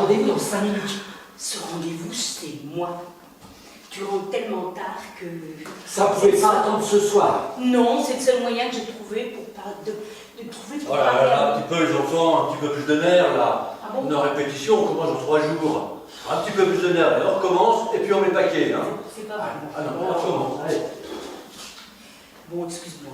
rendez-vous dans 5 minutes. Ce rendez-vous, c'est moi. Tu rentres tellement tard que... Ça pouvait pas attendre ce soir. Non, c'est le seul moyen que j'ai trouvé pour trouver pour Oh là parler là, à un petit peu les enfants, un petit peu plus de nerfs là. Ah bon? Nos répétitions, on commence en 3 jours. Un petit peu plus de nerfs, et on recommence, et puis on met le paquet. Hein. C'est pas vrai. Ah non, on recommence. Allez. Bon, excuse-moi.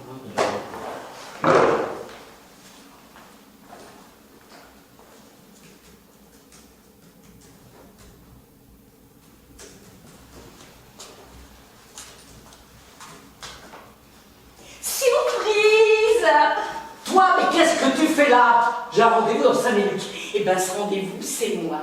Surprise! Toi, mais qu'est-ce que tu fais là? J'ai un rendez-vous dans 5 minutes. Eh ben, ce rendez-vous, c'est moi.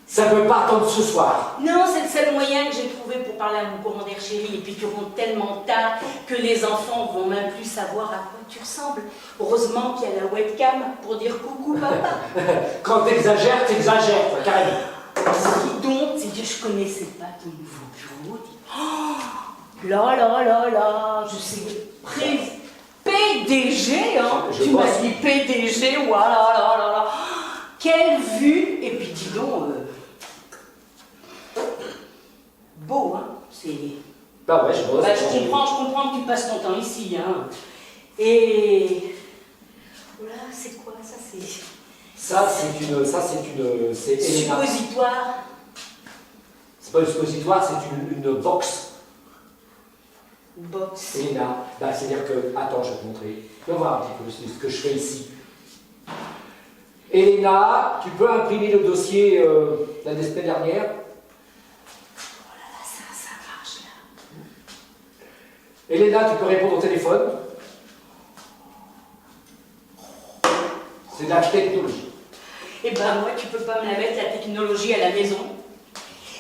Ça peut pas attendre ce soir. Non, c'est le seul moyen que j'ai trouvé pour parler à mon commandeur chéri. Et puis tu rentres tellement tard que les enfants vont même plus savoir à quoi tu ressembles. Heureusement qu'il y a la webcam pour dire coucou papa. Quand t'exagères, toi, carrément. Dis donc, c'est que je connaissais pas ton nouveau bureau. Oh, là, je sais. PDG, hein. Tu m'as dit PDG, voilà. Quelle vue. Et puis dis donc, beau, hein. C'est... Bah ouais, je bosse. Bah, je comprends que tu passes ton temps ici, hein. Et... Voilà, c'est quoi ça? C'est Elena. suppositoire. C'est pas une suppositoire, c'est une box. Box. Elena. Bah, c'est-à-dire que... Attends, je vais te montrer. Tu vas voir un petit peu ce que je fais ici. Elena, tu peux imprimer le dossier la semaine dernière. Oh là là, ça marche là. Elena, tu peux répondre au téléphone. C'est de la technologie. Eh ben moi, tu peux pas me la mettre, la technologie, à la maison.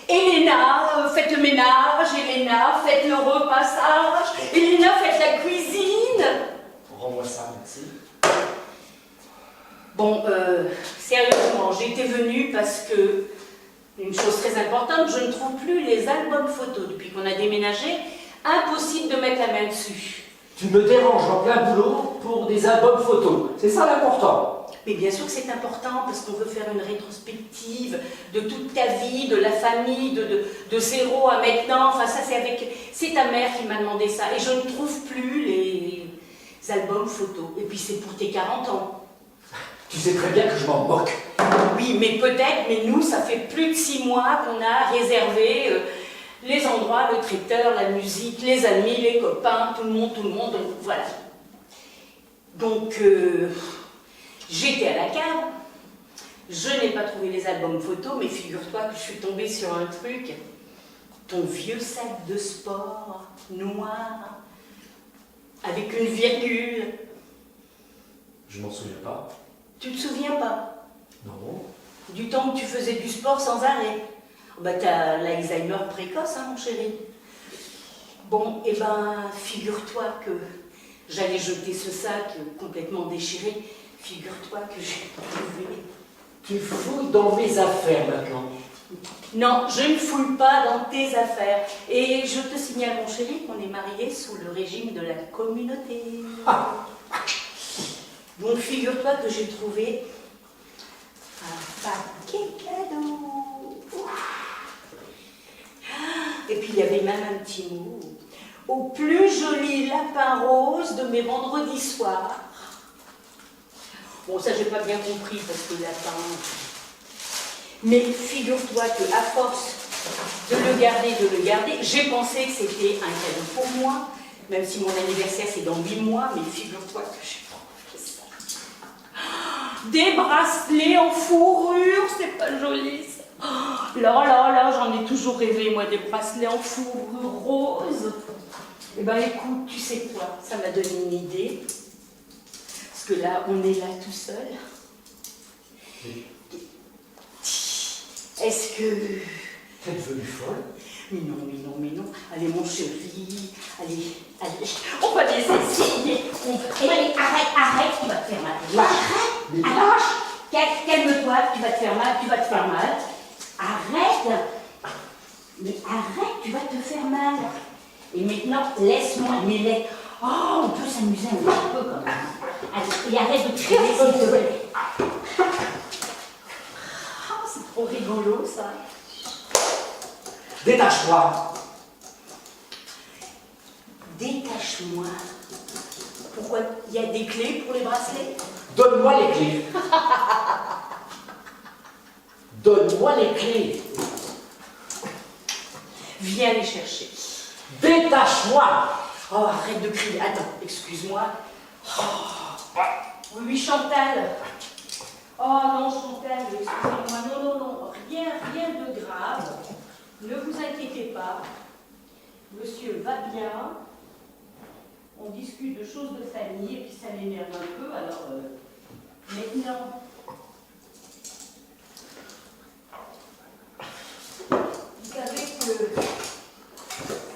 Elena, faites le ménage. Elena, faites le repassage. Elena, faites la cuisine. Rends-moi ça, merci. Bon, sérieusement, j'étais venue parce que, une chose très importante, je ne trouve plus les albums photos. Depuis qu'on a déménagé, impossible de mettre la main dessus. Tu me déranges en plein boulot pour des albums photos. C'est ça l'important. Mais bien sûr que c'est important parce qu'on veut faire une rétrospective de toute ta vie, de la famille, de zéro à maintenant. Enfin, ça, c'est ta mère qui m'a demandé ça. Et je ne trouve plus les albums photos. Et puis, c'est pour tes 40 ans. Tu sais très bien que je m'en moque. Oui, mais peut-être, mais nous, ça fait plus de 6 mois qu'on a réservé les endroits, le traiteur, la musique, les amis, les copains, tout le monde, donc voilà. Donc, j'étais à la cave, je n'ai pas trouvé les albums photos, mais figure-toi que je suis tombée sur un truc, ton vieux sac de sport, noir, avec une virgule. Je m'en souviens pas. Tu te souviens pas? Non. Du temps que tu faisais du sport sans arrêt. Bah t'as l'Alzheimer précoce, hein, mon chéri. Bon, et ben, figure-toi que j'allais jeter ce sac complètement déchiré. Figure-toi que j'ai trouvé. Tu fouilles dans mes affaires maintenant. Non, je ne fouille pas dans tes affaires. Et je te signale, mon chéri, qu'on est mariés sous le régime de la communauté. Ah. Donc, figure-toi que j'ai trouvé un paquet cadeau. Et puis, il y avait même un petit mot. Au plus joli lapin rose de mes vendredis soirs. Bon, ça, j'ai pas bien compris parce que lapin... Mais figure-toi qu'à force de le garder, j'ai pensé que c'était un cadeau pour moi, même si mon anniversaire c'est dans 8 mois, mais figure-toi que j'ai trouvé ça. Des bracelets en fourrure, c'est pas joli ça. Oh, là, j'en ai toujours rêvé, moi, des bracelets en fourrure rose. Eh ben écoute, tu sais quoi, ça m'a donné une idée. Parce que là, on est là tout seul. Oui. Est-ce que... T'es devenue folle? Mais non. Allez, mon chéri. Allez. On va les essayer. Allez, arrête, tu vas te faire mal. Arrête. Calme-toi, tu vas te faire mal. Arrête. Mais arrête, tu vas te faire mal. Et maintenant, laisse-moi. Oh, on peut s'amuser un petit peu quand même. Allez, et arrête de crier, s'il te plaît. Oh, c'est trop rigolo, ça. Détache-toi. Détache-moi. Pourquoi? Il y a des clés pour les bracelets? Donne-moi les clés. Donne-moi les clés. Viens les chercher. Détache-moi. Oh, arrête de crier. Attends, excuse-moi. Oh. Oui, oui, Chantal. Oh non, Chantal, excusez-moi. Non, non, non. Rien de grave. Ne vous inquiétez pas. Monsieur va bien. On discute de choses de famille et puis ça l'énerve un peu. Alors, maintenant. Vous savez que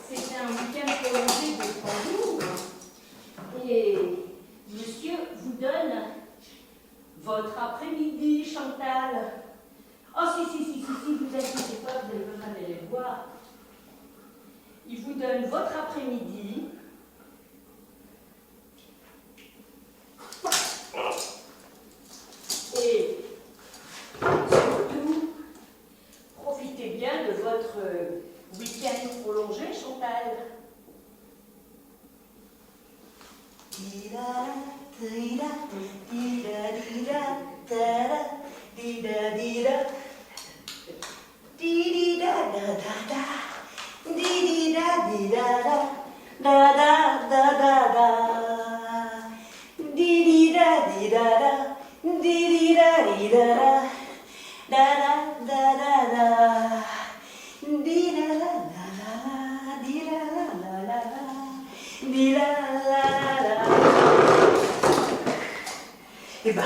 c'est un week-end prolongé de 3 jours. Et monsieur vous donne votre après-midi, Chantal. Oh, si, vous inquiétez pas, vous avez besoin d'aller le voir. Il vous donne votre après-midi. Et surtout, profitez bien de votre week-end prolongé, Chantal. Eh ben,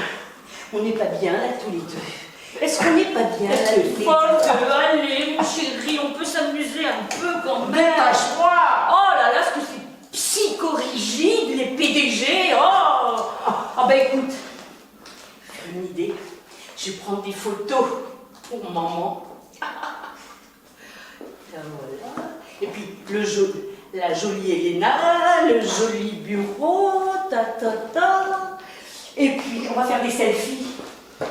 on n'est pas bien là tous les deux. Est-ce qu'on n'est pas bien là tous les deux? Allez, mon chéri, on peut s'amuser un peu quand même. Détache-moi. Oh là là, ce que c'est psychorigide, les PDG. Oh, ah ben écoute, j'ai une idée. Je vais prendre des photos pour maman. Voilà. Et puis la jolie Elena, le joli bureau, Et puis on va faire des selfies. Oh,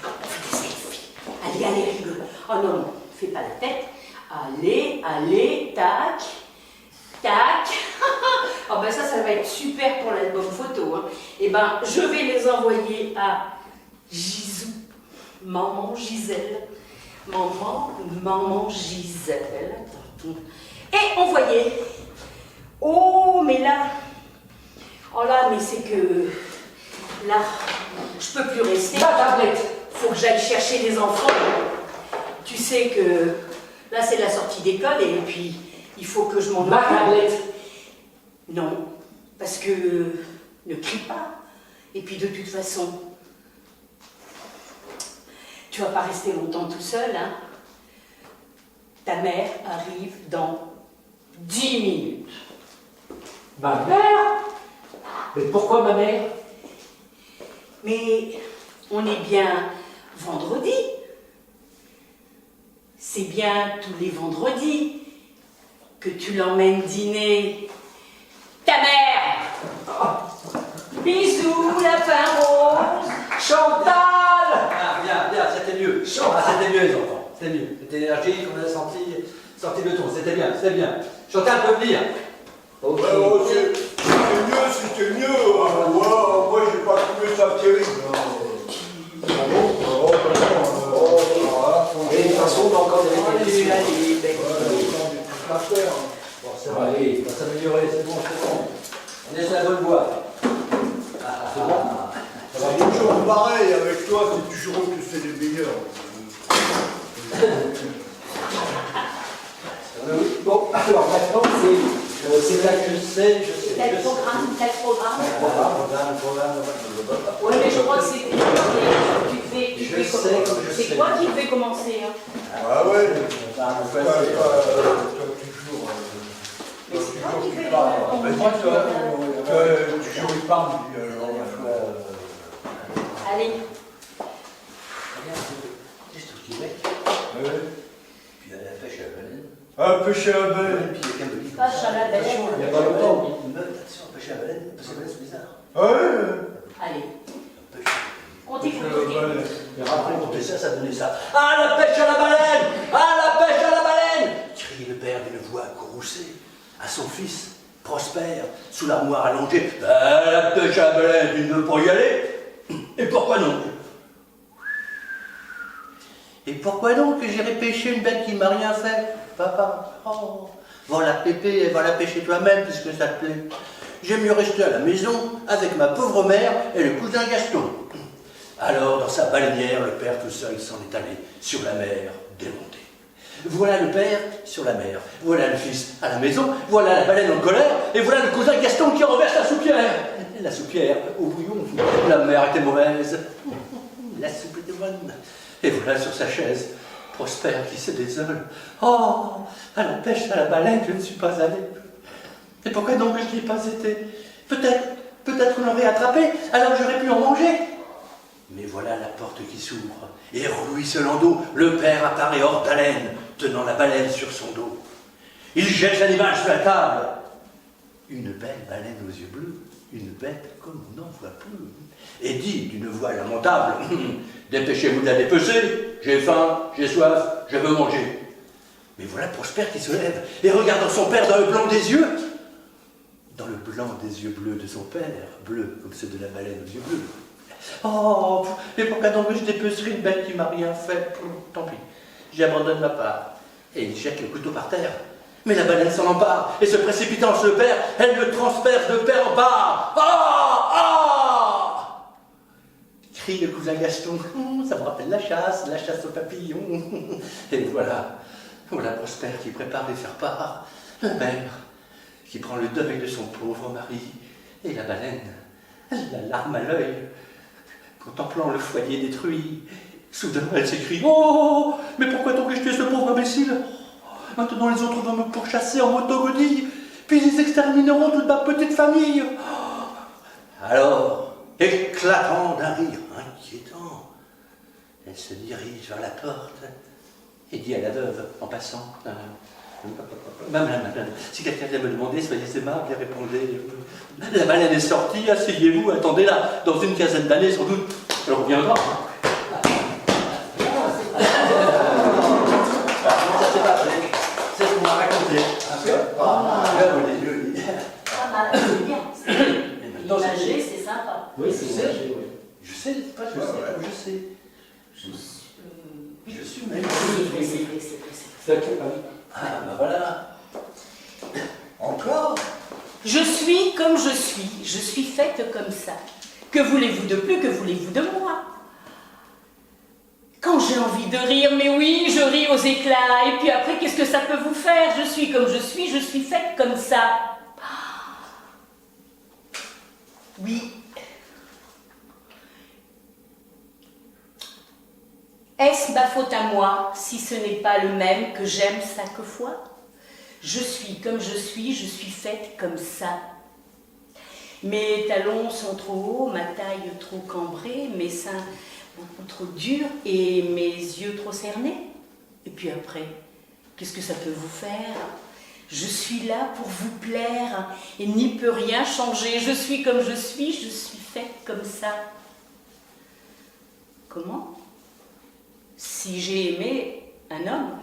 on fait des selfies. Allez, rigole. Oh non, fais pas la tête. Allez, tac, tac. Oh ben ça va être super pour l'album photo. Hein. Eh ben, je vais les envoyer à Gisou, maman Gisèle. Maman Gisèle. Et envoyer. Oh, mais là. Oh là, mais c'est que. Là, je peux plus rester. Ta tablette. Faut que j'aille chercher les enfants. Tu sais que là, c'est la sortie d'école et puis il faut que je m'en occupe. Ma tablette. Non, parce que ne crie pas. Et puis de toute façon, tu vas pas rester longtemps tout seul, hein. Ta mère arrive dans 10 minutes. Ma mère? Mais pourquoi ma mère? Mais on est bien vendredi. C'est bien tous les vendredis que tu l'emmènes dîner. Ta mère! Bisous, lapin rose! Chantal! Ah, bien, c'était mieux. Ah, c'était mieux les enfants, c'était mieux. C'était énergique, on a sorti le ton, c'était bien. Chantal peut venir. Ok. Ouais, c'était mieux. Moi, j'ai pas trouvé ça terrible. Et de toute façon, on a encore des répétitions. Bon, ça va aller, on va s'améliorer, c'est bon. On est sur la bonne voie. C'est bon. C'est toujours pareil, avec toi, c'est toujours eux que c'est les meilleurs. Bon, alors maintenant, c'est là que je sais. Quel programme? Programme. Oui, mais je crois que c'est Je sais comme je sais. C'est toi qui devais commencer. Hein. Ah ouais, Toi, toujours. Mais c'est toi qui Toujours fais tu parles. le- Toujours il parle, lui, alors. Allez, Qu'est-ce que tu mets? Ouais. Puis il y a la pêche à la baleine. Ah, pêcher à la baleine. Puis il y a qu'un de pas à la baleine. Il y a pas longtemps. Attention, pêcher à la baleine, parce que la baleine c'est bizarre. Ouais. Allez, Pêche. on t'écoute. Pêcher à la baleine. Et raconter ça ça. À la pêche à la baleine! À la pêche à la baleine! Crie le père d'une voix courroucée à son fils, Prosper, sous l'armoire allongée. À la pêche à la baleine, tu ne veux pas y aller? Et pourquoi donc? Et pourquoi donc que j'irai pêcher une bête qui m'a rien fait, papa? Oh, va la pêper et va la pêcher toi-même puisque ça te plaît. J'aime mieux rester à la maison avec ma pauvre mère et le cousin Gaston. Alors, dans sa baleinière, le père tout seul s'en est allé sur la mer démontée. Voilà le père sur la mer, voilà le fils à la maison, voilà la baleine en colère, et voilà le cousin Gaston qui renverse la soupière. La soupière au bouillon, la mer était mauvaise, la soupe était bonne. Et voilà sur sa chaise, Prosper qui se désole. Oh, à la pêche à la baleine, je ne suis pas allé. Et pourquoi donc je n'y ai pas été? Peut-être on l'aurait attrapé, alors j'aurais pu en manger. Mais voilà la porte qui s'ouvre, et ruisselant d'eau, le père apparaît hors d'haleine, tenant la baleine sur son dos. Il jette l'animal sur la table. Une belle baleine aux yeux bleus, une bête comme on n'en voit plus, et dit d'une voix lamentable, dépêchez-vous de la dépecer, j'ai faim, j'ai soif, je veux manger. Mais voilà Prosper qui se lève, et regardant son père dans le blanc des yeux, dans le blanc des yeux bleus de son père, bleus comme ceux de la baleine aux yeux bleus. Oh, et pourquoi donc je dépecerai une bête qui m'a rien fait? Tant pis, j'abandonne ma part. Et il jette le couteau par terre. Mais la baleine s'en empare, et se précipitant sur le père, elle le transperce de père en part. Ah! Ah! Crie le cousin Gaston. Ça me rappelle la chasse aux papillons. Et voilà Prosper qui prépare les faire-part. La mère qui prend le deuil de son pauvre mari. Et la baleine, la larme à l'œil, contemplant le foyer détruit. Soudain, elle s'écrie: oh, mais pourquoi donc ai-je tué ce pauvre imbécile? Maintenant, les autres vont me pourchasser en motogodille, puis ils extermineront toute ma petite famille. Alors, éclatant d'un rire inquiétant, elle se dirige vers la porte et dit à la veuve, en passant: Madame, si quelqu'un vient me demander, soyez aimable et répondez. La baleine est sortie, asseyez-vous, attendez-la. Dans une quinzaine d'années, sans doute, elle reviendra. C'est ce qu'on m'a raconté. C'est bien. Imagé, c'est sympa. Oui, c'est imagé, oui. Je sais, pas je sais. Je suis même. Ah, ben voilà. Encore? Je suis comme je suis faite comme ça. Que voulez-vous de plus, que voulez-vous de moi? Quand j'ai envie de rire, mais oui, je ris aux éclats, et puis après, qu'est-ce que ça peut vous faire? Je suis comme je suis faite comme ça. Oui. Est-ce ma faute à moi, si ce n'est pas le même que j'aime 5 fois? Je suis comme je suis faite comme ça. Mes talons sont trop hauts, ma taille trop cambrée, mes seins beaucoup trop durs et mes yeux trop cernés. Et puis après, qu'est-ce que ça peut vous faire? Je suis là pour vous plaire et n'y peut rien changer. Je suis comme je suis faite comme ça. Comment? Si j'ai aimé un homme,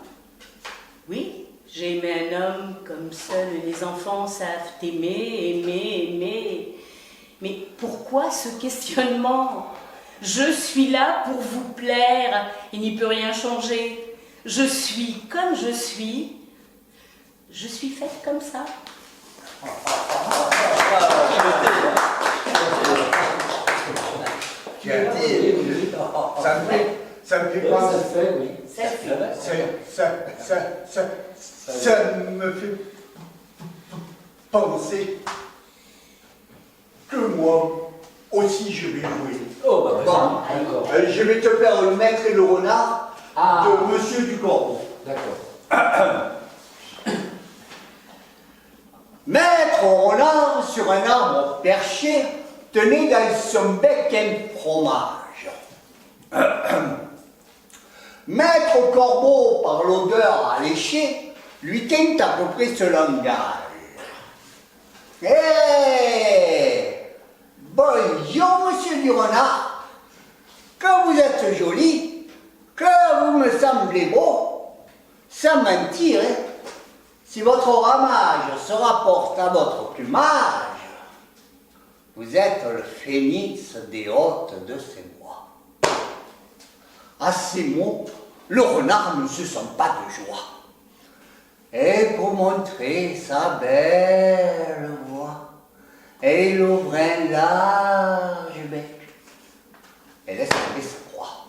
oui, j'ai aimé un homme comme seuls les enfants savent aimer. Mais pourquoi ce questionnement? Je suis là pour vous plaire et n'y peut rien changer. Je suis comme je suis faite comme ça. Tu as dit, ça me fait pas. Ça fait, oui. Ça me fait penser que moi aussi je vais jouer. Oh, bah, Bon, d'accord. je vais te faire le maître et le renard de Monsieur du Corbeau. D'accord. Maître renard sur un arbre perché tenait dans son bec un fromage. Maître Corbeau, par l'odeur alléchée, lui tint à peu près ce langage. Bonjour, monsieur du renard. Quand vous êtes joli, que vous me semblez beau, sans mentir, hein. Si votre ramage se rapporte à votre plumage, vous êtes le phénix des hôtes de ces bois. À ces mots, le renard ne se sent pas de joie. Et pour montrer sa belle voix, elle ouvre un large bec et laisse tomber sa proie.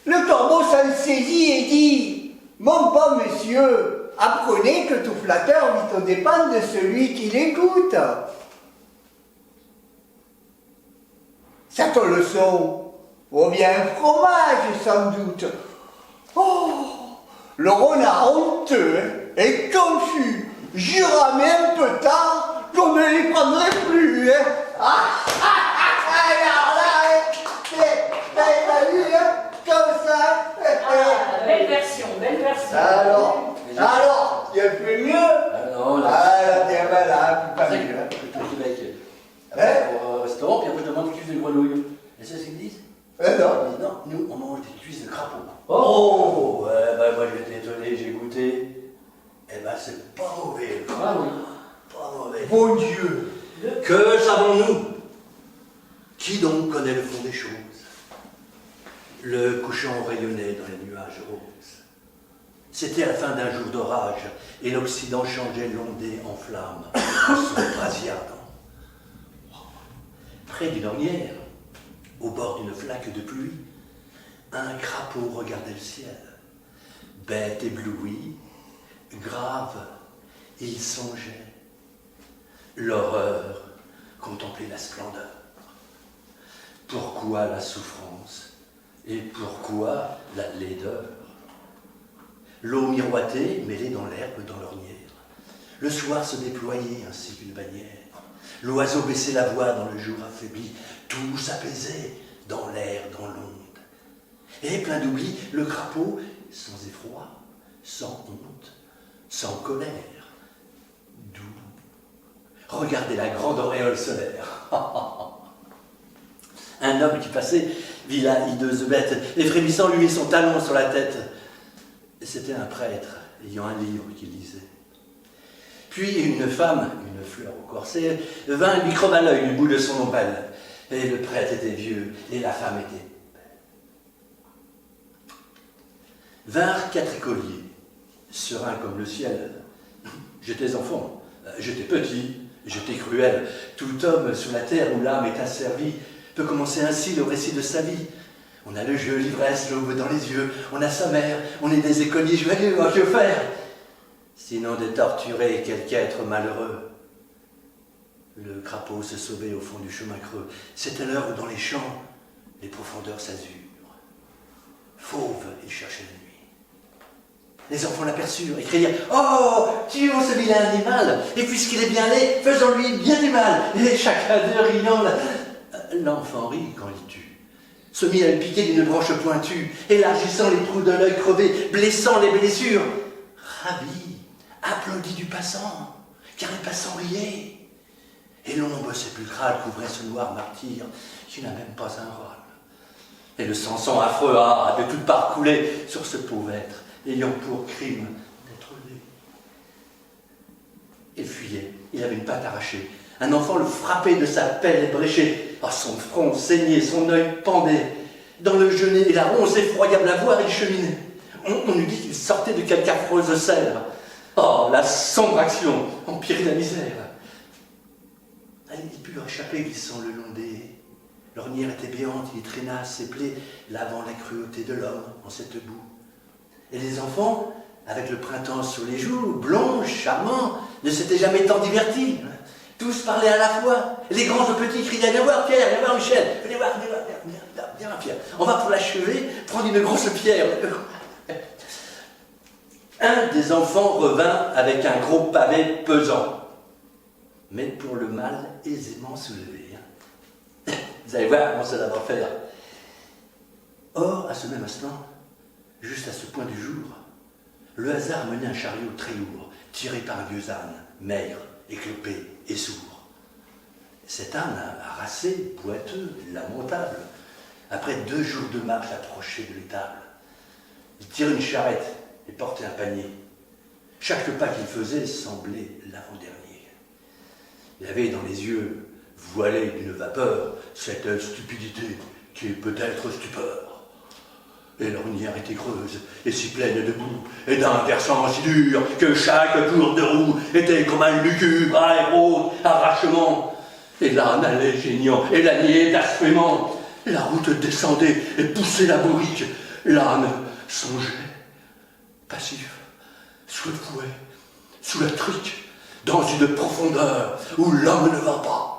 Le corbeau s'en saisit et dit: mon bon monsieur, apprenez que tout flatteur vit aux dépens de celui qui l'écoute. Cette leçon, ou bien un fromage sans doute. Oh, le renard honteux et confus jura, mais un peu tard, qu'on ne les prendrait plus. Hein. Alors là, t'as vu, hein, comme ça. Belle version, belle version. Alors, tu as fait mieux. Non, là. Ah, t'es malade, pas C'est mieux. ça que je te dis, Hein? au restaurant, puis après je demande des cuisses de grenouille. Et c'est ce qu'ils disent? Non. Ils disent non, nous on mange des cuisses de crapaud. Oh. Ouais, bah moi j'étais étonné, j'ai goûté. Eh ben c'est pas mauvais. Ah oui. Pas mauvais. Bon Dieu. Que savons-nous? Qui donc connaît le fond des choses? Le couchant rayonnait dans les nuages roses. C'était à la fin d'un jour d'orage, et l'Occident changeait l'ondée en flammes, en son brasier ardent. Près d'une ornière, au bord d'une flaque de pluie, un crapaud regardait le ciel. Bête éblouie, grave, il songeait. L'horreur contemplait la splendeur. Pourquoi la souffrance et pourquoi la laideur? L'eau miroitait, mêlée dans l'herbe dans l'ornière. Le soir se déployait ainsi qu'une bannière. L'oiseau baissait la voix dans le jour affaibli. Tout s'apaisait dans l'air, dans l'onde. Et plein d'oubli, le crapaud, sans effroi, sans honte, sans colère, doux, regardait la grande auréole solaire. Un homme qui passait vit la hideuse bête, et frémissant lui mit son talon sur la tête. C'était un prêtre ayant un livre qu'il lisait. Puis une femme, une fleur au corset, vint lui creva l'œil du bout de son ombrelle. Et le prêtre était vieux, et la femme était belle. Vinrent 4 écoliers, sereins comme le ciel. J'étais enfant, j'étais petit, j'étais cruel. Tout homme sur la terre où l'âme est asservie peut commencer ainsi le récit de sa vie. On a le jeu, l'ivresse, l'aube dans les yeux, on a sa mère, on est des écoliers joyeux, que faire? Sinon de torturer quelque être malheureux. Le crapaud se sauvait au fond du chemin creux. C'était l'heure où dans les champs, les profondeurs s'azurent. Fauve, il cherchait la nuit. Les enfants l'aperçurent et crièrent « Oh, tuons ce vilain animal, et puisqu'il est bien laid, faisons-lui bien du mal !» Et chacun d'eux riant, l'enfant rit quand il tue, se mit à le piquer d'une branche pointue, élargissant les trous de l'œil crevé, blessant les blessures. Ravi, applaudi du passant, car le passant riait. Et l'ombre sépulcrale couvrait ce noir martyr qui n'a même pas un rôle. Et le sang affreux a de toutes parts coulé sur ce pauvre être, ayant pour crime d'être laid. Il fuyait, il avait une patte arrachée. Un enfant le frappait de sa pelle ébréchée. Oh, son front saignait, son œil pendait. Dans le genêt et la ronce effroyable à voir, il cheminait. On eût dit qu'il sortait de quelque affreuse serre. Oh, la sombre action empirait la misère. Il put échapper glissant le long des haies. L'ornière était béante, il traîna ses plaies, lavant la cruauté de l'homme en cette boue. Et les enfants, avec le printemps sur les joues, blonds, charmants, ne s'étaient jamais tant divertis. Tous parlaient à la fois. Les grands et petits criaient « Viens voir Pierre, viens voir Michel, viens voir Pierre. On va pour l'achever, prendre une grosse pierre. » Un des enfants revint avec un gros pavé pesant, mais pour le mal aisément soulevé. Vous allez voir comment ça va faire. Or, à ce même instant, juste à ce point du jour, le hasard menait un chariot très lourd, tiré par un vieux âne, maigre, éclopé et sourd. Cet âne, harassé, boiteux, lamentable, après 2 jours de marche approchait de l'étable. Il tirait une charrette et portait un panier. Chaque pas qu'il faisait semblait l'avant-dernier. Il avait dans les yeux, voilés d'une vapeur, cette stupidité qui est peut-être stupeur. Et l'ornière était creuse, et si pleine de boue, et d'un versant si dur, que chaque tour de roue était comme un lugubre, aérode, arrachement. Et l'âne allait geignant, et l'ânier blasphémant. La route descendait et poussait la bourrique. L'âne songeait, passif, sous le fouet, sous la trique, dans une profondeur où l'homme ne va pas.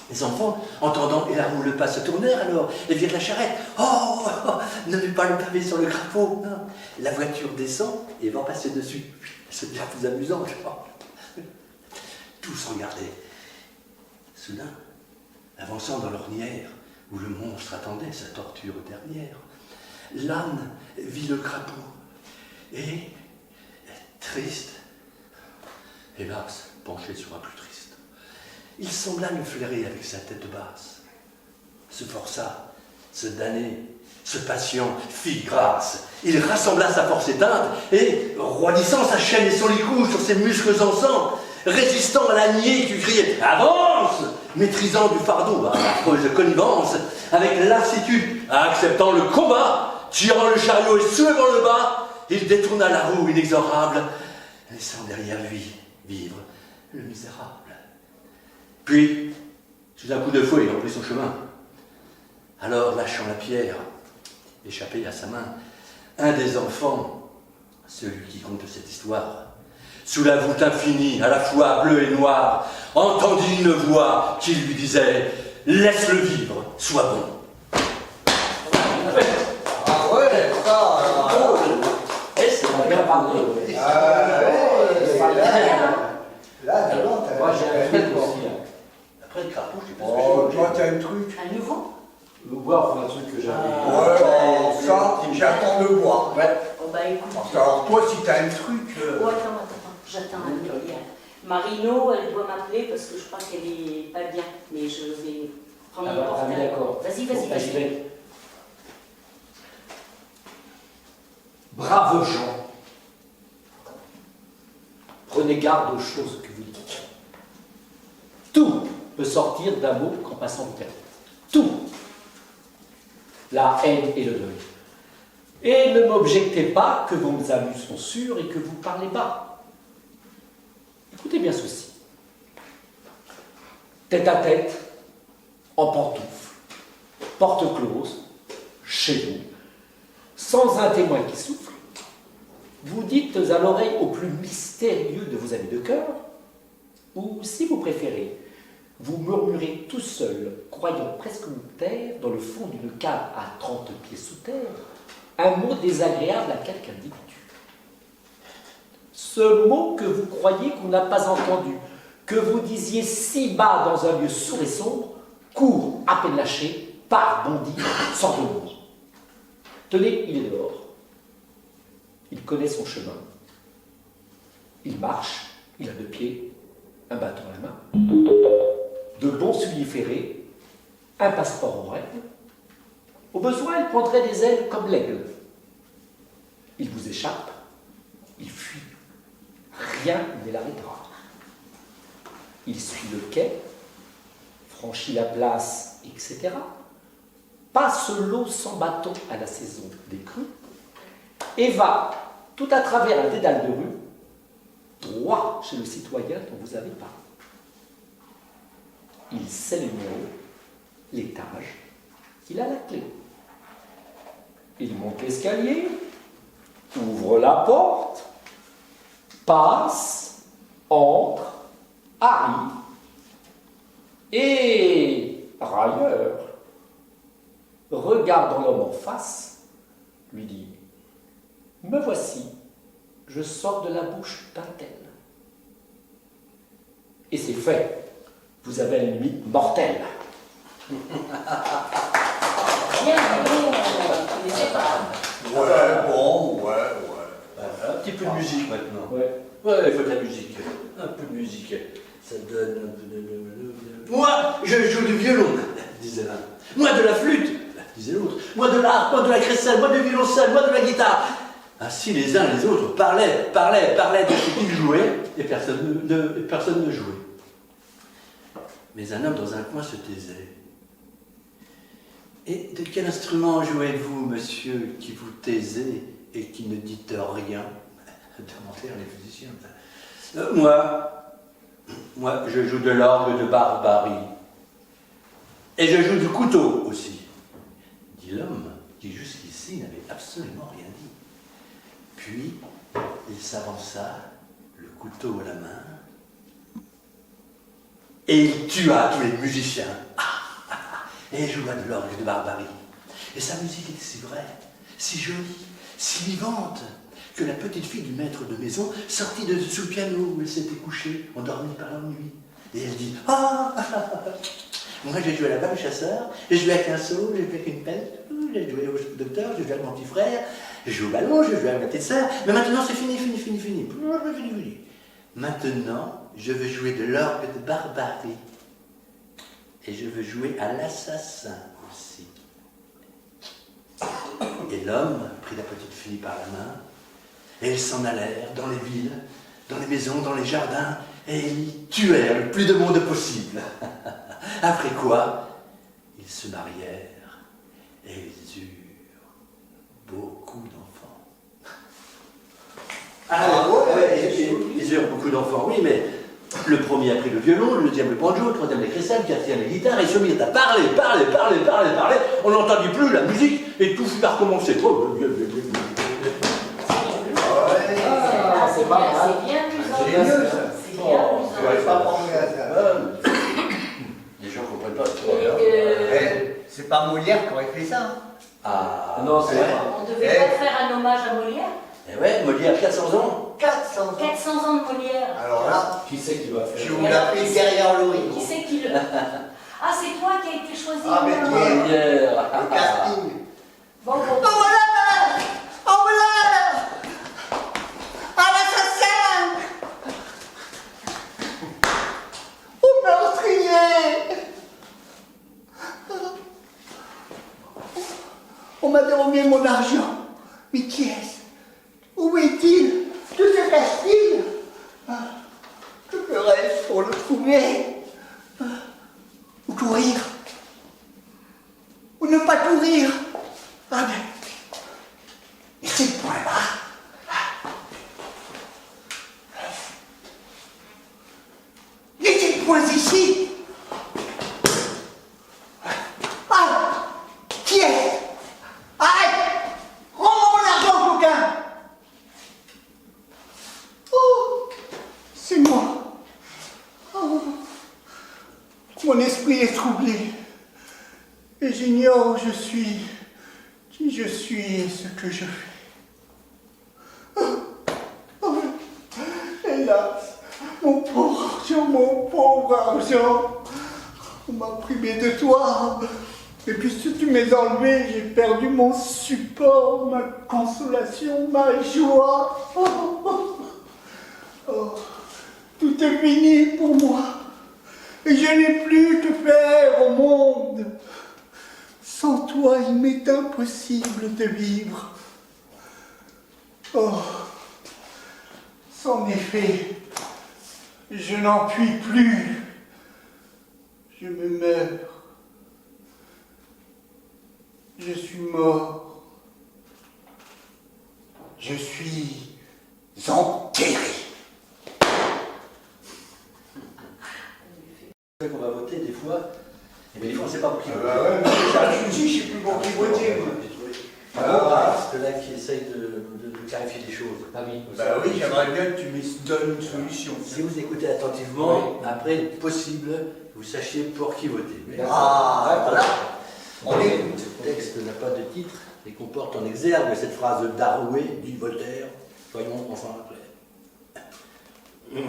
Les enfants, entendant et la roue le pas, se tournèrent alors et virent la charrette. Oh, ne mets pas le pavé sur le crapaud. Non. La voiture descend et va passer dessus. C'est bien plus amusant, je crois. Tous regardaient. Soudain, avançant dans l'ornière où le monstre attendait sa torture dernière, l'âne vit le crapaud et, triste, hélas, penché sur un plus triste, il sembla le flairer avec sa tête basse, se força, se damnait, ce patient fit grâce. Il rassembla sa force éteinte et, roidissant sa chaîne et son licou sur ses muscles en sang, résistant à l'ânier qui criait « Avance !» maîtrisant du fardeau à affreuse connivence, avec lassitude, acceptant le combat, tirant le chariot et soulevant le bas, il détourna la roue inexorable, laissant derrière lui vivre le misérable. Puis, sous un coup de fouet, il reprit son chemin. Alors, lâchant la pierre, échappée à sa main, un des enfants, celui qui compte cette histoire, sous la voûte infinie, à la fois bleue et noire, entendit une voix qui lui disait « Laisse-le vivre, sois bon ». Ah ouais, ça, Et c'est bien parlé. là, devant, t'as Moi, j'ai un truc aussi. Après le crapaud, je sais pas ce Oh, que j'ai toi, t'as un truc. Un nouveau? Ouais, enfin, un truc que j'avais. Ouais, ça, j'attends de voir. Ouais. Oh bah écoute. Parce que, alors, toi, si t'as un truc. Oh, attends, j'attends un peu. Marino, elle doit m'appeler parce que je crois qu'elle est pas bien. Mais je vais prendre mon portable. D'accord. Vas-y, Bon, j'y vas-y. vais. Braves gens, prenez garde aux choses que vous dites. Tout peut sortir d'un mot qu'en passant vous perdez. Tout. La haine et le deuil. Et ne m'objectez pas que vos amis sont sûrs et que vous parlez bas. Écoutez bien ceci. Tête à tête, en pantoufles, porte close, chez vous, sans un témoin qui souffle, vous dites à l'oreille au plus mystérieux de vos amis de cœur, ou si vous préférez, vous murmurez tout seul, croyant presque vous taire, dans le fond d'une cave à 30 pieds sous terre, un mot désagréable à quelque individu. Ce mot que vous croyez qu'on n'a pas entendu, que vous disiez si bas dans un lieu sourd et sombre, court à peine lâché, part, bondit, sans remords. Tenez, il est dehors. Il connaît son chemin. Il marche, il a 2 pieds, un bâton à la main, de bons souliers ferrés, un passeport en règle. Au besoin, il prendrait des ailes comme l'aigle. Il vous échappe, il fuit. Rien ne l'arrêtera. Il suit le quai, franchit la place, etc. Passe l'eau sans bâton à la saison des crues et va, tout à travers un dédale de rue, droit chez le citoyen dont vous avez parlé. Il sait le numéro, l'étage, il a la clé. Il monte l'escalier, ouvre la porte, passe, entre, arrive, et, railleur, regardant l'homme en face, lui dit « Me voici, je sors de la bouche d'un tel. » Et c'est fait, vous avez une limite mortelle. Bien, je ne connaissais pas. Ouais, bon, ouais. Un petit peu de musique maintenant. Ouais. Ouais, il faut de la musique. Un peu de musique. Ça donne un peu de... Moi, je joue du violon, disait l'un. Moi, de la flûte, disait l'autre. Moi, de l'harpe, moi, de la crécelle, moi, du violoncelle, moi, de la guitare. Ainsi, les uns et les autres parlaient de ce qu'ils jouaient, et personne ne jouait. Mais un homme dans un coin se taisait. Et de quel instrument jouez-vous, monsieur, qui vous taisez et qui ne dites rien? Demandèrent les musiciens. Moi, je joue de l'orgue de Barbarie. Et je joue du couteau aussi, dit l'homme qui jusqu'ici n'avait absolument rien dit. Puis, il s'avança, le couteau à la main, et il tua tous les musiciens. Et il joua de l'orgue de Barbarie. Et sa musique était si vraie, si jolie, si vivante, que la petite fille du maître de maison sortit de sous le piano où elle s'était couchée, endormie par l'ennui. Et elle dit « Ah, moi j'ai joué à la balle au chasseur, j'ai joué avec un seau, j'ai joué avec une pelle, j'ai joué au docteur, j'ai joué avec mon petit frère, j'ai joué au ballon, j'ai joué avec ma petite sœur, mais maintenant c'est fini. Fini. Maintenant, je veux jouer de l'orgue de Barbarie. Et je veux jouer à l'assassin aussi. » Et l'homme prit la petite fille par la main, et ils s'en allèrent dans les villes, dans les maisons, dans les jardins, et ils tuèrent le plus de monde possible. Après quoi, ils se marièrent, et ils eurent beaucoup d'enfants. Ils eurent beaucoup d'enfants, oui, mais le premier a pris le violon, le deuxième le banjo, le troisième les crécelles, le quatrième les guitares, et ils se mirent à parler. On n'entendit plus la musique, et tout fut à recommencer. C'est bien amusant. C'est bien amusant. Les gens ne comprennent pas. C'est pas Molière qui aurait fait ça. Ah, non, c'est vrai. On devait pas faire un hommage à Molière. Eh ouais, Molière, 400 ans. 400 ans. 400 ans de Molière. Alors là, Qui c'est qui va faire? je vous l'appelle derrière l'horizon. Qui c'est qui le... Ah, c'est toi qui as été choisi. Ah, mais non, toi. non. Molière. Le casting. Bon. Oh voilà! Oh voilà! Ah l'assassin! Oh meurtrier! On m'a dérobé mon argent. Mais qui est-ce? Où est-il? Que se passe-t-il? Que ferais-je pour le trouver? Ou courir? Ou ne pas courir? Ah ben, et c'est le point-là. Les points ici. Ah, qui est? Arrête! Rends-moi mon argent, coquin! Oh, c'est moi. Oh, mon esprit est troublé. Et j'ignore où je suis, qui je suis et ce que je fais. Oh, hélas, mon pauvre argent, on m'a privé de toi. Et puisque tu m'as enlevé, j'ai perdu mon support, ma consolation, ma joie. Oh, tout est fini pour moi. Et je n'ai plus que faire au monde. Sans toi, il m'est impossible de vivre. Oh, sans effet, je n'en puis plus. Je me meurs. Je suis mort. Je suis enterré. C'est qu'on va voter des fois, et bien des fois on ne sait pas pour qui voter. Ouais, mais je suis je sais plus pour qui voter. C'est là qui essaye de clarifier des choses. Ah oui. Bah oui, j'aimerais bien que tu me donnes une solution. Si vous écoutez attentivement, après, il est possible que vous sachiez pour qui voter. Mais Ah, voilà. on écoute. Ce texte n'a pas de titre et comporte en exergue cette phrase de Darrouet du Voltaire. Soyons enfin clairs.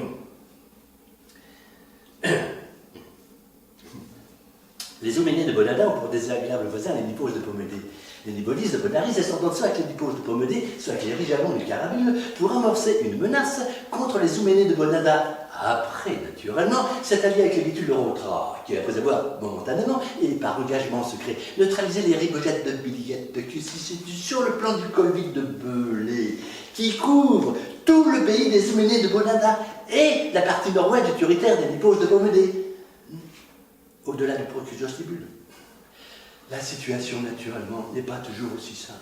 Les Ouménés de Bonada ont pour désagréables voisins les Niposes de Pommédée. Les Nibolis de Bonaris s'entendent soit avec les Niposes de Pommédée, soit avec les Rijalons du Carabine, pour amorcer une menace contre les Ouménés de Bonada Après, naturellement, s'est allié avec l'habitude de Rotra, qui, après avoir momentanément et par engagement secret neutralisé les rigogettes de billettes qui se situent sur le plan du col vide de Belay, qui couvre tout le pays des Euménés de Bonada et la partie nord-ouest du turritaire des Lipos de Beaumédé, au-delà du procustibule. La situation, naturellement, n'est pas toujours aussi simple.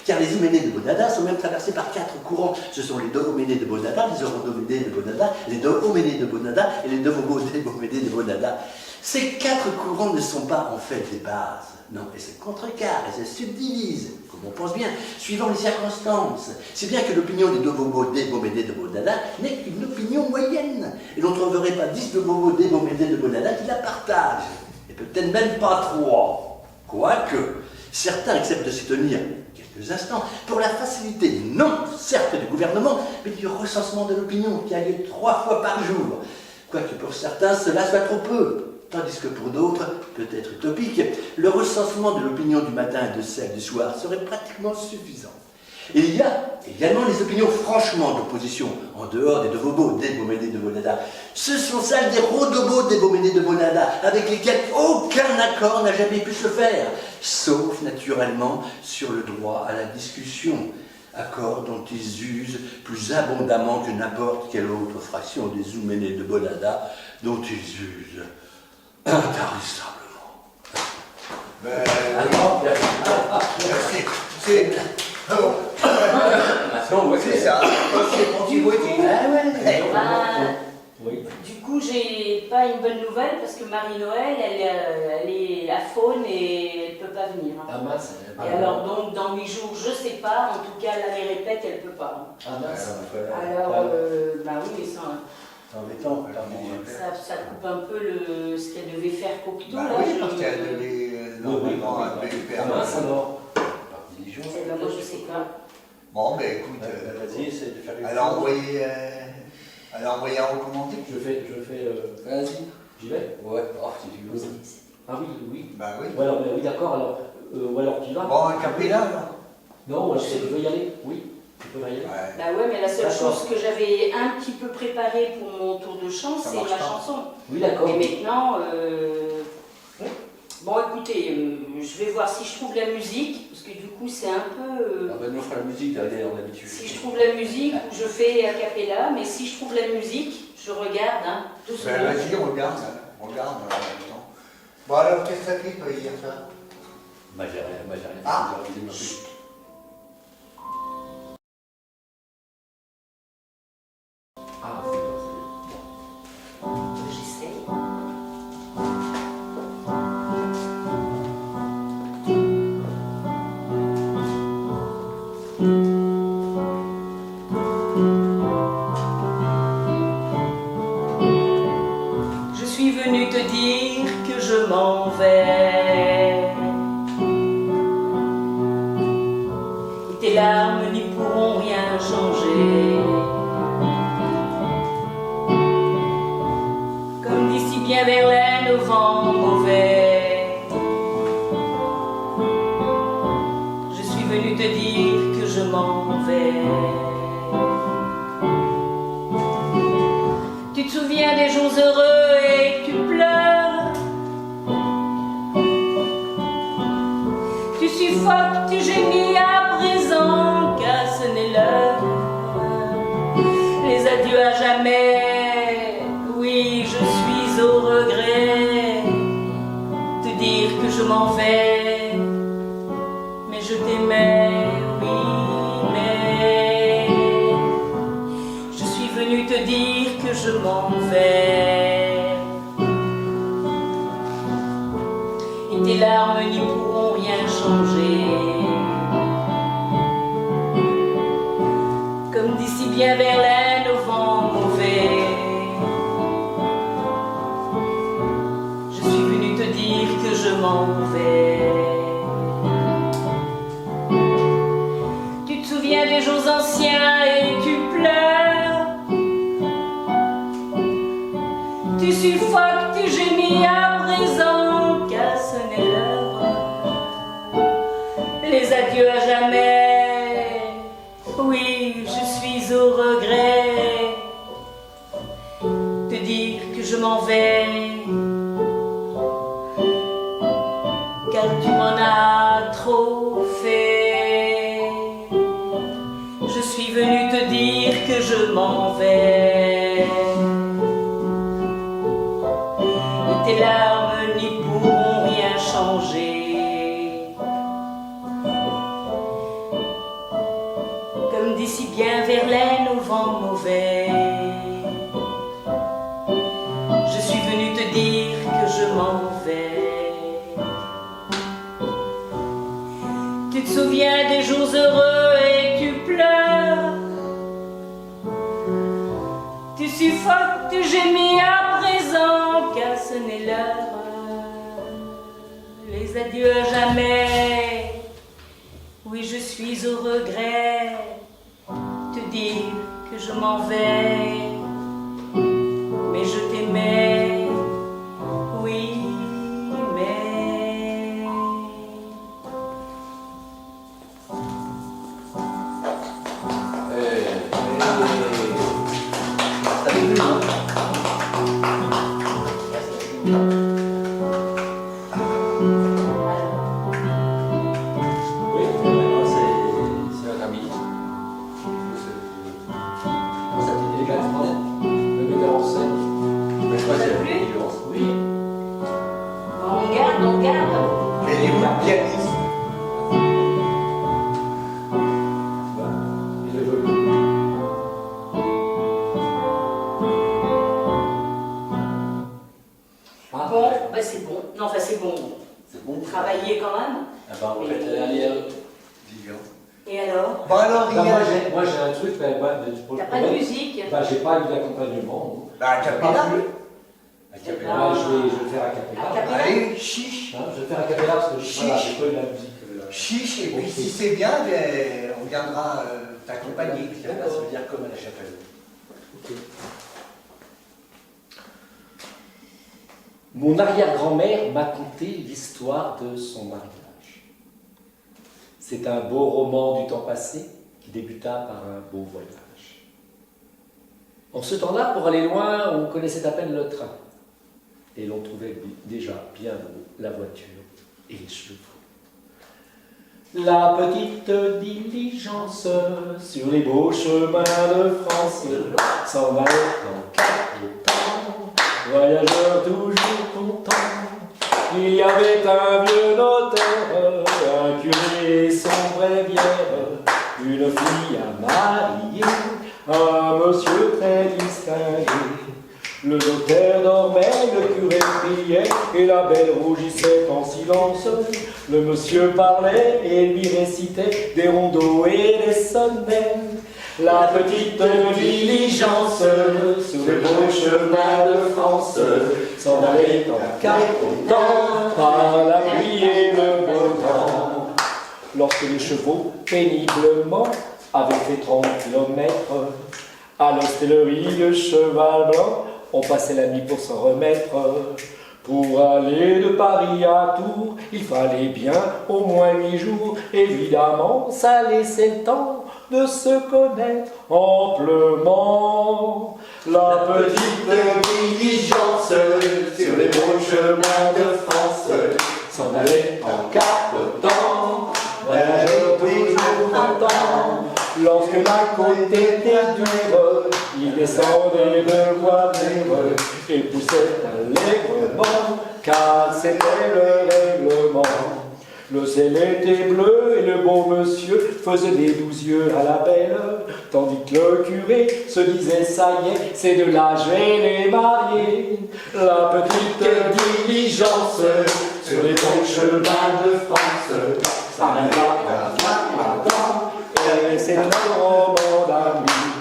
Car les Euménés de Bonada sont même traversés par 4 courants. Ce sont les Doménés de Bonada, les Orodoménés de Bonada, les Doménés de Bonada et les Doménés de Bonada. Ces 4 courants ne sont pas en fait des bases. Non, et se contrecarrent et se subdivisent, comme on pense bien, suivant les circonstances. C'est bien que l'opinion des Doménés de Bonada n'est qu'une opinion moyenne. Et l'on ne trouverait pas 10 Doménés de Bonada qui la partagent. Et peut-être même pas 3. Quoique, certains acceptent de s'y tenir quelques instants pour la facilité, non certes du gouvernement, mais du recensement de l'opinion qui a lieu 3 fois par jour. Quoique pour certains, cela soit trop peu. Tandis que pour d'autres, peut-être utopique, le recensement de l'opinion du matin et de celle du soir serait pratiquement suffisant. Et il y a également les opinions franchement d'opposition, en dehors des Dovobos, des Boménés de Bonada. Ce sont celles des Rodobos des Boménés de Bonada, avec lesquelles aucun accord n'a jamais pu se faire, sauf naturellement sur le droit à la discussion, accord dont ils usent plus abondamment que n'importe quelle autre fraction des Euménés de Bonada, dont ils usent intarissablement. C'est ça, c'est anti-voting. Du coup, j'ai pas une bonne nouvelle parce que Marie-Noël, elle est à Faune et elle peut pas venir. Ah mince. Et alors donc dans 8 jours, je sais pas, en tout cas là les répètes, elle peut pas. Ah mince. Alors, bah oui, mais ça, C'est embêtant. ça coupe un peu ce qu'elle devait faire Cocteau. Bah là, oui, parce qu'elle devait normalement elle devait faire. Ah mince alors. Eh ben, moi je sais pas. Bon, ben écoute, Vas-y, essaie de faire elle a envoyé un recommandé. Je fais. Vas-y. J'y vais. Ouais, oh, si tu veux. Ah oui, oui. Bah oui. Ou alors, oui, d'accord, alors. Ou alors tu y vas. Bon, un capella, là. Non, moi je sais, je veux y aller. Oui, tu peux y aller. Ouais. Bah ouais, mais la seule D'accord. chose que j'avais un petit peu préparée pour mon tour de chant, Ça c'est marche ma pas. chanson. Oui, d'accord. Et maintenant, bon écoutez, je vais voir si je trouve la musique, parce que du coup c'est un peu... Ah ben nous on fera la musique derrière, on habitude. si je trouve la musique, je fais a cappella, mais si je trouve la musique, je regarde, hein, doucement. Ben vas-y, regarde en même temps. Bon alors, qu'est-ce que ça fait, toi, hier, ça? Moi j'ai rien. Ah. J'ai rien fait. Ah, J'essaye. Je suis venue te dire que je m'en vais. Et tes larmes n'y pourront rien changer. Comme d'ici bien Verlaine au vent mauvais. Je suis venue te dire que je m'en vais. Tu te souviens des jours heureux et tu pleures. Tu suffoques, tu gémis à présent, car ce n'est l'heure. Les adieux à jamais, oui, je suis au regret. Te dire que je m'en vais, mais je t'aimais, oui, mais je suis venue te dire que je m'en vais. Et tes larmes n'y pourront rien changer. Comme d'ici bien Verlaine au vent mauvais. Je suis venue te dire que je m'en vais. Tu te souviens des jours anciens et tu pleures. Tu suffoques, tu gémis à présent, car ce n'est l'heure. Les adieux à jamais, oui, je suis au regret. m'en vais, car tu m'en as trop fait. Je suis venue te dire que je m'en vais, et tes larmes n'y pourront rien changer. Comme dit si bien Verlaine au vent mauvais, je suis venue te dire que je m'en vais. Tu te souviens des jours heureux et tu pleures, tu suffoques, tu gémis à présent, car ce n'est l'heure. Les adieux à jamais, oui je suis au regret, te dire que je m'en vais, mais je t'aimais, oui, mais... Oui, maintenant c'est notre ami. Ça t'est légal, le metteur en scène. Mais je crois que c'est plus? Oui. On garde. Elle est où la pianiste? Il est joli. Ah, Bon, bah c'est bon. Non, enfin c'est bon. c'est bon. Travailler quand même. Ah bah, on va mettre derrière. Vivian. Et alors? Bon alors, Bah, Ria, moi j'ai un truc, mais pour le T'as pas de musique? Bah, j'ai pas eu d'accompagnement. bah, t'as pas là? A cappella, je vais le faire à cappella. A cappella. Allez, chiche. Hein, je vais le faire à cappella parce que voilà, j'ai pas eu la musique. Chiche, et puis si c'est bien, ben, on viendra t'accompagner. Ça veut dire comme à la chapelle. Ok. Mon arrière-grand-mère m'a conté l'histoire de son mariage. C'est un beau roman du temps passé qui débuta par un beau voyage. En ce temps-là, pour aller loin, on connaissait à peine le train. Et l'on trouvait déjà bien beau la voiture et les chevaux. La petite diligence sur les beaux chemins de France s'en allait en capotant, voyageurs toujours contents. Il y avait un vieux notaire, un curé et son bréviaire, une fille à marier, un monsieur très distingué. Le notaire dormait, le curé priait, et la belle rougissait en silence. Le monsieur parlait et lui récitait des rondeaux et des sonnets. La petite diligence sur les beaux chemins de France s'en allait en capotant par la pluie et le beau temps. Lorsque les chevaux, péniblement, avaient fait 30 kilomètres, à l'hostellerie de Cheval Blanc, on passait la nuit pour s'en remettre. Pour aller de Paris à Tours, il fallait bien au moins 8 jours. Évidemment, ça laissait le temps de se connaître amplement. La petite diligence sur les beaux chemins de France s'en allait en capotant, voyageurs toujours contents. Lorsque la côte était dure, il descendait de voiture et poussait allègrement, car c'était le règlement. Le ciel était bleu et le bon monsieur faisait des doux yeux à la belle, tandis que le curé se disait ça y est, c'est de là je vais les marier. La petite diligence sur les bons chemins de France s'arrêta et c'est notre roman d'amis.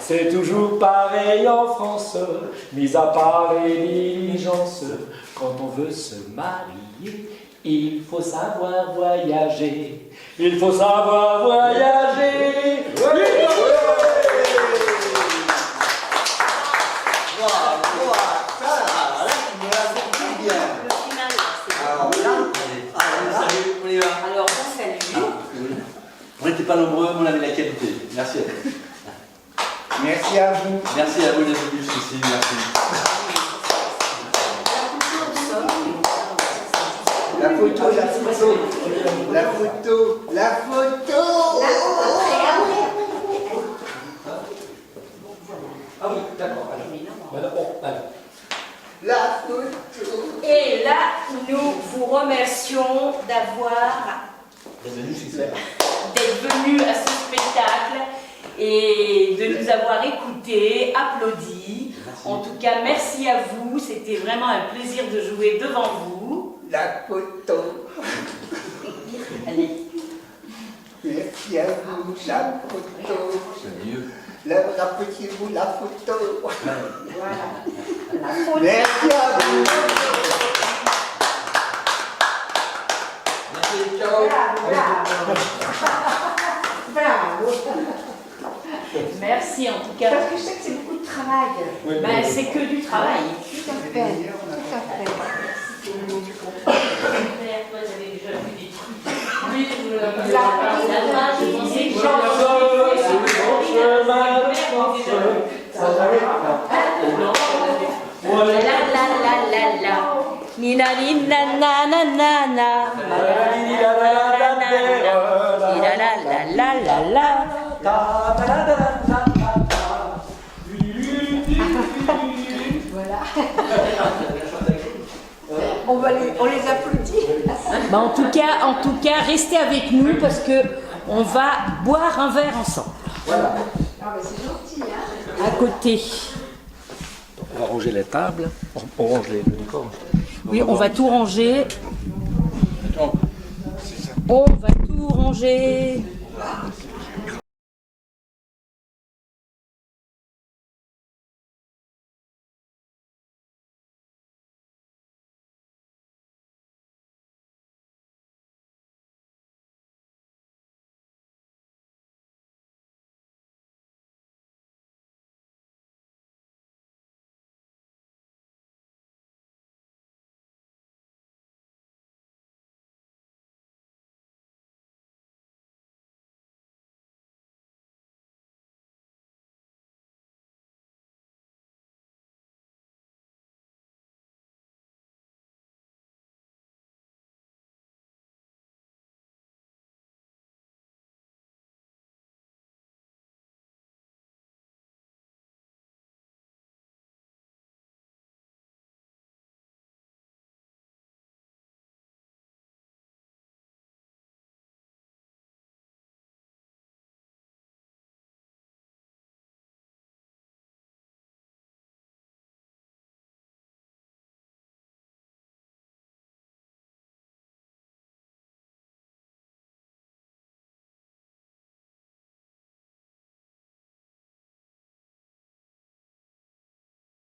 C'est toujours pareil en France, mis à part les diligences. Quand on veut se marier, il faut savoir voyager. Il faut savoir voyager. Le final, c'est Alors bon. là, salut, on y va. Alors, on salue. On n'était pas nombreux, mais on avait la qualité. Merci à vous. Merci à vous. Merci à vous d'être venus jusqu'ici. Merci. La photo, la photo. La photo, la photo. Ah oui, d'accord. Alors, bon, alors. La photo. Et là, nous vous remercions d'être venus à ce spectacle et de nous avoir écoutés, applaudis. En tout cas, merci à vous. C'était vraiment un plaisir de jouer devant vous. La photo. Allez. Merci à vous, la photo. C'est mieux. Rappelez-vous la photo. Voilà. La photo. Merci à vous. Merci, ciao. Bravo. Merci en tout cas. Parce que je sais que c'est beaucoup de travail. Ben, c'est que du travail. Tout à fait. Tout à fait. Toi, j'avais déjà vu des trucs. Oui, La je disais que Nina nina na na na na la la la. Voilà. On les applaudit. Bah, en tout cas, restez avec nous parce que on va boire un verre ensemble. Voilà. Ah, mais c'est gentil, hein. À côté. On va ranger la table. On range les décors. Oui, on va tout ranger. On va tout ranger.